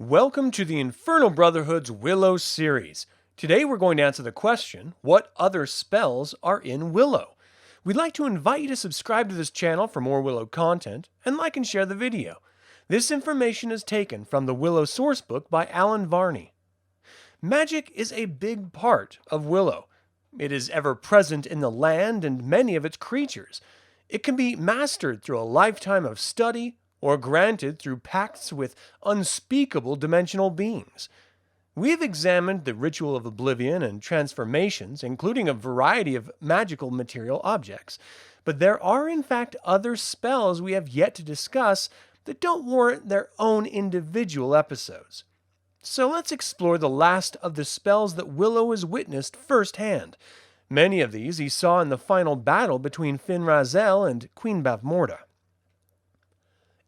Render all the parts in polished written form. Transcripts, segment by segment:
Welcome to the Infernal Brotherhood's Willow series. Today we're going to answer the question, what other spells are in Willow? We'd like to invite you to subscribe to this channel for more Willow content, and like and share the video. This information is taken from the Willow sourcebook by Alan Varney. Magic is a big part of Willow. It is ever present in the land and many of its creatures. It can be mastered through a lifetime of study, or granted through pacts with unspeakable dimensional beings. We have examined the ritual of Oblivion and transformations, including a variety of magical material objects, but there are in fact other spells we have yet to discuss that don't warrant their own individual episodes. So let's explore the last of the spells that Willow has witnessed firsthand. Many of these he saw in the final battle between Raziel and Queen Bavmorda.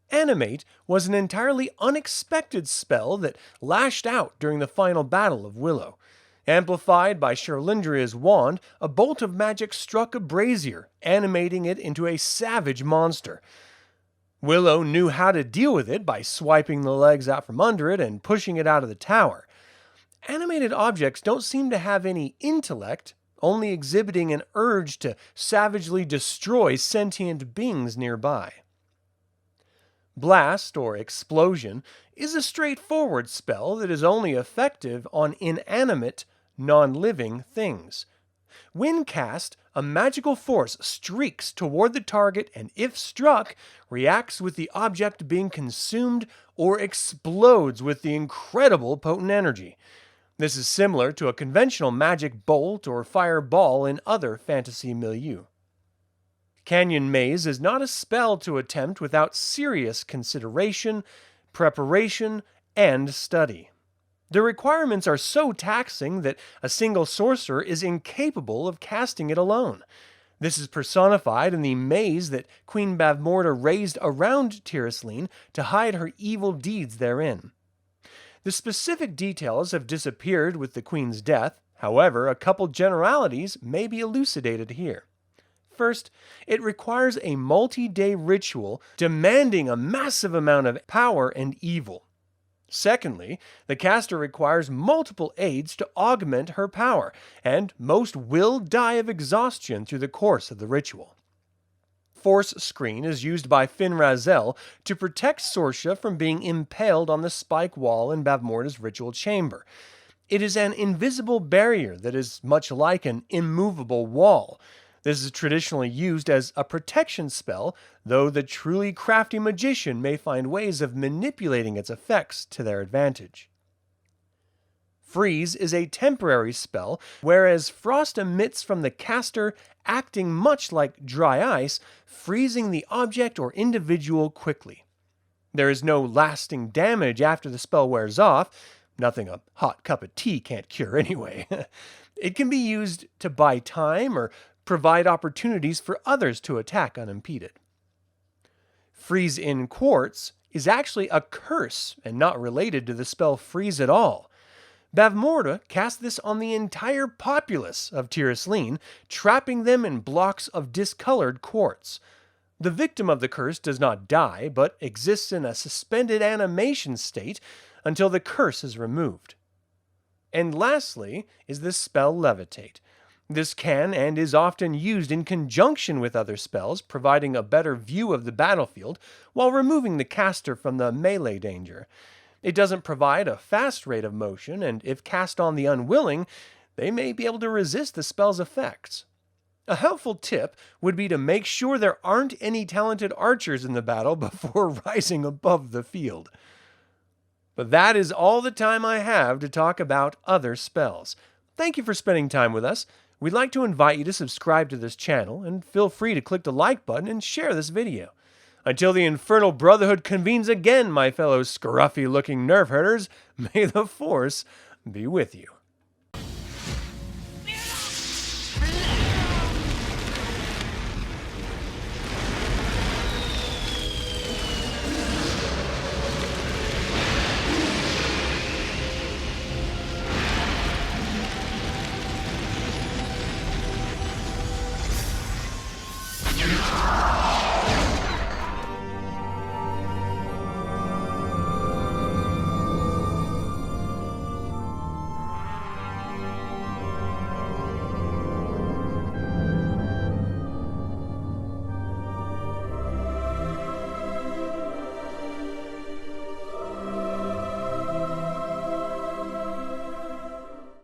Animate was an entirely unexpected spell that lashed out during the final battle of Willow. Amplified by Cherlindria's wand, a bolt of magic struck a brazier, animating it into a savage monster. Willow knew how to deal with it by swiping the legs out from under it and pushing it out of the tower. Animated objects don't seem to have any intellect, only exhibiting an urge to savagely destroy sentient beings nearby. Blast, or Explosion, is a straightforward spell that is only effective on inanimate, non-living things. When cast, a magical force streaks toward the target and, if struck, reacts with the object being consumed or explodes with the incredible potent energy. This is similar to a conventional magic bolt or fireball in other fantasy milieu. Canyon Maze is not a spell to attempt without serious consideration, preparation, and study. The requirements are so taxing that a single sorcerer is incapable of casting it alone. This is personified in the maze that Queen Bavmorda raised around Tyrosleen to hide her evil deeds therein. The specific details have disappeared with the Queen's death, however, a couple generalities may be elucidated here. First, it requires a multi-day ritual demanding a massive amount of power and evil. Secondly, the caster requires multiple aids to augment her power, and most will die of exhaustion through the course of the ritual. Force Screen is used by Raziel to protect Sorsha from being impaled on the spike wall in Bavmorda's ritual chamber. It is an invisible barrier that is much like an immovable wall. This is traditionally used as a protection spell, though the truly crafty magician may find ways of manipulating its effects to their advantage. Freeze is a temporary spell, whereas frost emits from the caster, acting much like dry ice, freezing the object or individual quickly. There is no lasting damage after the spell wears off, nothing a hot cup of tea can't cure anyway. It can be used to buy time or provide opportunities for others to attack unimpeded. Freeze in Quartz is actually a curse and not related to the spell Freeze at all. Bavmorda cast this on the entire populace of Tyrosleen, trapping them in blocks of discolored quartz. The victim of the curse does not die, but exists in a suspended animation state until the curse is removed. And lastly is the spell Levitate. This can and is often used in conjunction with other spells, providing a better view of the battlefield while removing the caster from the melee danger. It doesn't provide a fast rate of motion, and if cast on the unwilling, they may be able to resist the spell's effects. A helpful tip would be to make sure there aren't any talented archers in the battle before rising above the field. But that is all the time I have to talk about other spells. Thank you for spending time with us. We'd like to invite you to subscribe to this channel, and feel free to click the like button and share this video. Until the Infernal Brotherhood convenes again, my fellow scruffy-looking Nerf herders, may the Force be with you.